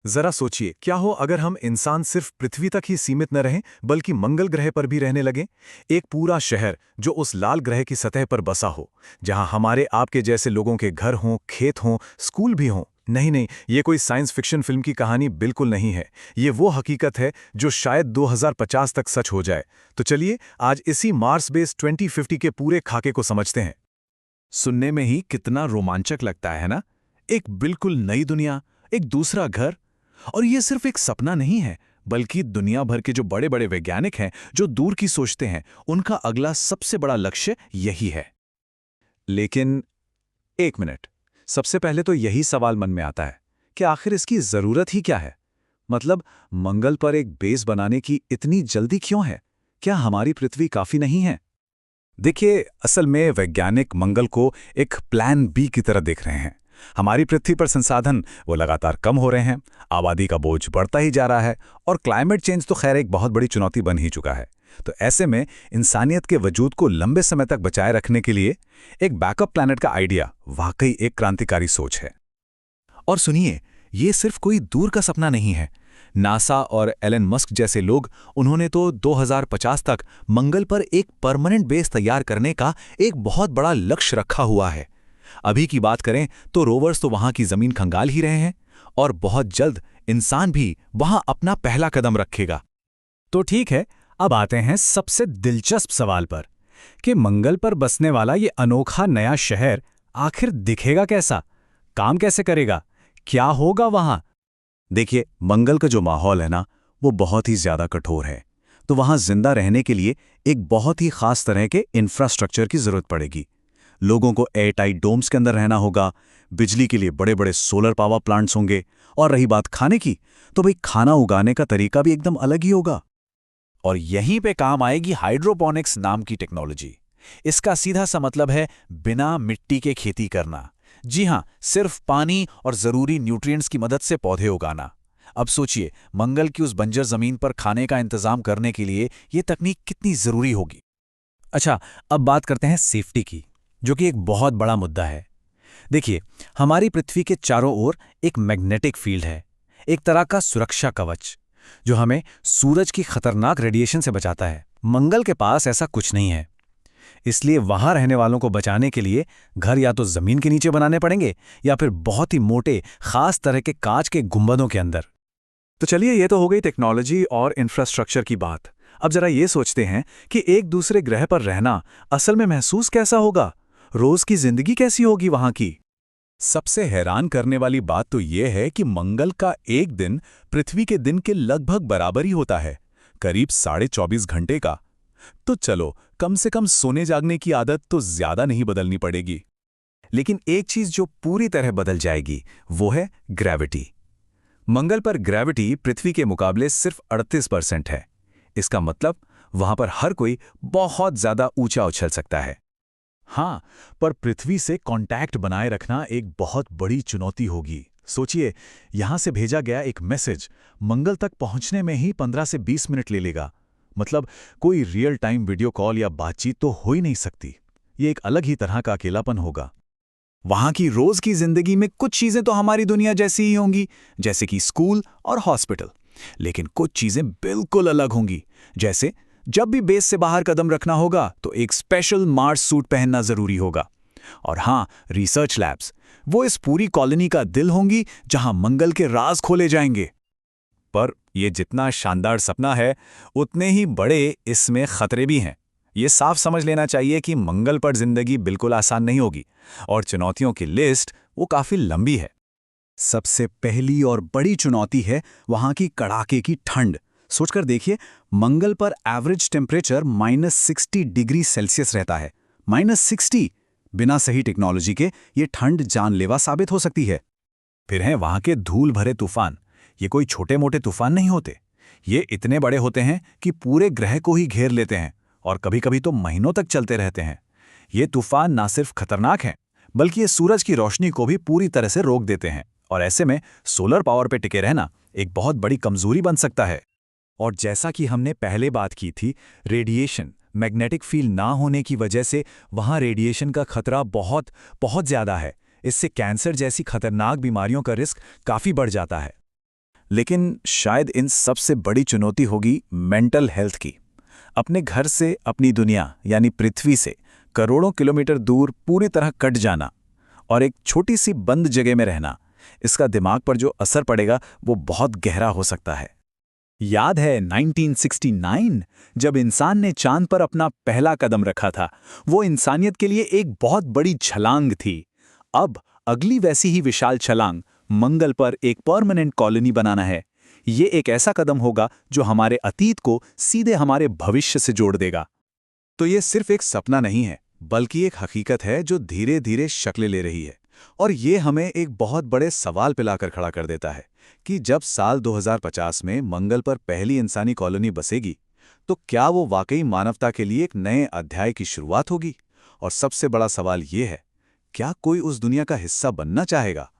जरा सोचिए, क्या हो अगर हम इंसान सिर्फ पृथ्वी तक ही सीमित न रहें बल्कि मंगल ग्रह पर भी रहने लगें। एक पूरा शहर जो उस लाल ग्रह की सतह पर बसा हो, जहां हमारे आपके जैसे लोगों के घर हों, खेत हों, स्कूल भी हों। नहीं नहीं, ये कोई साइंस फिक्शन फिल्म की कहानी बिल्कुल नहीं है। ये वो हकीकत है जो शायद 2050 तक सच हो जाए। तो चलिए आज इसी मार्स बेस 2050 के पूरे खाके को समझते हैं। सुनने में ही कितना रोमांचक लगता है ना। एक बिल्कुल नई दुनिया, एक दूसरा घर। और ये सिर्फ एक सपना नहीं है, बल्कि दुनिया भर के जो बड़े बड़े वैज्ञानिक हैं, जो दूर की सोचते हैं, उनका अगला सबसे बड़ा लक्ष्य यही है। लेकिन एक मिनट, सबसे पहले तो यही सवाल मन में आता है कि आखिर इसकी जरूरत ही क्या है। मतलब मंगल पर एक बेस बनाने की इतनी जल्दी क्यों है? क्या हमारी पृथ्वी काफी नहीं है? देखिए, असल में वैज्ञानिक मंगल को एक प्लान बी की तरह देख रहे हैं। हमारी पृथ्वी पर संसाधन वो लगातार कम हो रहे हैं, आबादी का बोझ बढ़ता ही जा रहा है, और क्लाइमेट चेंज तो खैर एक बहुत बड़ी चुनौती बन ही चुका है। तो ऐसे में इंसानियत के वजूद को लंबे समय तक बचाए रखने के लिए एक बैकअप प्लैनेट का आइडिया वाकई एक क्रांतिकारी सोच है। और सुनिए, ये सिर्फ कोई दूर का सपना नहीं है। नासा और एलन मस्क जैसे लोग, उन्होंने तो 2050 तक मंगल पर एक परमानेंट बेस तैयार करने का एक बहुत बड़ा लक्ष्य रखा हुआ है। अभी की बात करें तो रोवर्स तो वहां की जमीन खंगाल ही रहे हैं, और बहुत जल्द इंसान भी वहां अपना पहला कदम रखेगा। तो ठीक है, अब आते हैं सबसे दिलचस्प सवाल पर कि मंगल पर बसने वाला ये अनोखा नया शहर आखिर दिखेगा कैसा, काम कैसे करेगा, क्या होगा वहां। देखिए, मंगल का जो माहौल है ना, वो बहुत ही ज्यादा कठोर है। तो वहां जिंदा रहने के लिए एक बहुत ही खास तरह के इंफ्रास्ट्रक्चर की जरूरत पड़ेगी। लोगों को एयरटाइट डोम्स के अंदर रहना होगा, बिजली के लिए बड़े बड़े सोलर पावर प्लांट्स होंगे, और रही बात खाने की, तो भाई खाना उगाने का तरीका भी एकदम अलग ही होगा। और यहीं पे काम आएगी हाइड्रोपोनिक्स नाम की टेक्नोलॉजी। इसका सीधा सा मतलब है बिना मिट्टी के खेती करना। जी हां, सिर्फ पानी और जरूरी न्यूट्रिएंट्स की मदद से पौधे उगाना। अब सोचिए, मंगल की उस बंजर जमीन पर खाने का इंतजाम करने के लिए यह तकनीक कितनी जरूरी होगी। अच्छा, अब बात करते हैं सेफ्टी की, जो कि एक बहुत बड़ा मुद्दा है। देखिए, हमारी पृथ्वी के चारों ओर एक मैग्नेटिक फील्ड है, एक तरह का सुरक्षा कवच, जो हमें सूरज की खतरनाक रेडिएशन से बचाता है। मंगल के पास ऐसा कुछ नहीं है। इसलिए वहां रहने वालों को बचाने के लिए घर या तो जमीन के नीचे बनाने पड़ेंगे, या फिर बहुत ही मोटे खास तरह के कांच के गुंबदों के अंदर। तो चलिए, ये तो हो गई टेक्नोलॉजी और इंफ्रास्ट्रक्चर की बात। अब जरा ये सोचते हैं कि एक दूसरे ग्रह पर रहना असल में महसूस कैसा होगा, रोज की जिंदगी कैसी होगी वहां की। सबसे हैरान करने वाली बात तो यह है कि मंगल का एक दिन पृथ्वी के दिन के लगभग बराबर ही होता है, करीब 24.5 घंटे का। तो चलो, कम से कम सोने जागने की आदत तो ज्यादा नहीं बदलनी पड़ेगी। लेकिन एक चीज जो पूरी तरह बदल जाएगी, वो है ग्रेविटी। मंगल पर ग्रेविटी पृथ्वी के मुकाबले सिर्फ 38% है। इसका मतलब वहां पर हर कोई बहुत ज्यादा ऊंचा उछल सकता है। हाँ, पर पृथ्वी से कांटेक्ट बनाए रखना एक बहुत बड़ी चुनौती होगी। सोचिए, यहां से भेजा गया एक मैसेज मंगल तक पहुंचने में ही 15 से 20 मिनट ले लेगा। मतलब कोई रियल टाइम वीडियो कॉल या बातचीत तो हो ही नहीं सकती। ये एक अलग ही तरह का अकेलापन होगा। वहां की रोज की जिंदगी में कुछ चीजें तो हमारी दुनिया जैसी ही होंगी, जैसे कि स्कूल और हॉस्पिटल। लेकिन कुछ चीजें बिल्कुल अलग होंगी। जैसे जब भी बेस से बाहर कदम रखना होगा तो एक स्पेशल मार्स सूट पहनना जरूरी होगा। और हाँ, रिसर्च लैब्स, वो इस पूरी कॉलोनी का दिल होंगी जहां मंगल के राज खोले जाएंगे। पर यह जितना शानदार सपना है, उतने ही बड़े इसमें खतरे भी हैं। ये साफ समझ लेना चाहिए कि मंगल पर जिंदगी बिल्कुल आसान नहीं होगी, और चुनौतियों की लिस्ट वो काफी लंबी है। सबसे पहली और बड़ी चुनौती है वहां की कड़ाके की ठंड। सोचकर देखिए, मंगल पर एवरेज टेम्परेचर -60 डिग्री सेल्सियस रहता है। -60! बिना सही टेक्नोलॉजी के ये ठंड जानलेवा साबित हो सकती है। फिर हैं वहां के धूल भरे तूफान। ये कोई छोटे मोटे तूफान नहीं होते। ये इतने बड़े होते हैं कि पूरे ग्रह को ही घेर लेते हैं, और कभी कभी तो महीनों तक चलते रहते हैं। ये तूफान ना सिर्फ खतरनाक हैं, बल्कि ये सूरज की रोशनी को भी पूरी तरह से रोक देते हैं। और ऐसे में सोलर पावर पे टिके रहना एक बहुत बड़ी कमजोरी बन सकता है। और जैसा कि हमने पहले बात की थी, रेडिएशन, मैग्नेटिक फील्ड ना होने की वजह से वहां रेडिएशन का खतरा बहुत बहुत ज्यादा है। इससे कैंसर जैसी खतरनाक बीमारियों का रिस्क काफी बढ़ जाता है। लेकिन शायद इन सबसे बड़ी चुनौती होगी मेंटल हेल्थ की। अपने घर से अपनी दुनिया यानी पृथ्वी से करोड़ों किलोमीटर दूर पूरी तरह कट जाना और एक छोटी सी बंद जगह में रहना, इसका दिमाग पर जो असर पड़ेगा वो बहुत गहरा हो सकता है। याद है 1969 जब इंसान ने चांद पर अपना पहला कदम रखा था। वो इंसानियत के लिए एक बहुत बड़ी छलांग थी। अब अगली वैसी ही विशाल छलांग मंगल पर एक परमानेंट कॉलोनी बनाना है। ये एक ऐसा कदम होगा जो हमारे अतीत को सीधे हमारे भविष्य से जोड़ देगा। तो ये सिर्फ एक सपना नहीं है, बल्कि एक हकीकत है जो धीरे धीरे शक्ल ले रही है। और ये हमें एक बहुत बड़े सवाल पे लाकर खड़ा कर देता है कि जब साल 2050 में मंगल पर पहली इंसानी कॉलोनी बसेगी, तो क्या वो वाकई मानवता के लिए एक नए अध्याय की शुरुआत होगी? और सबसे बड़ा सवाल ये है, क्या कोई उस दुनिया का हिस्सा बनना चाहेगा?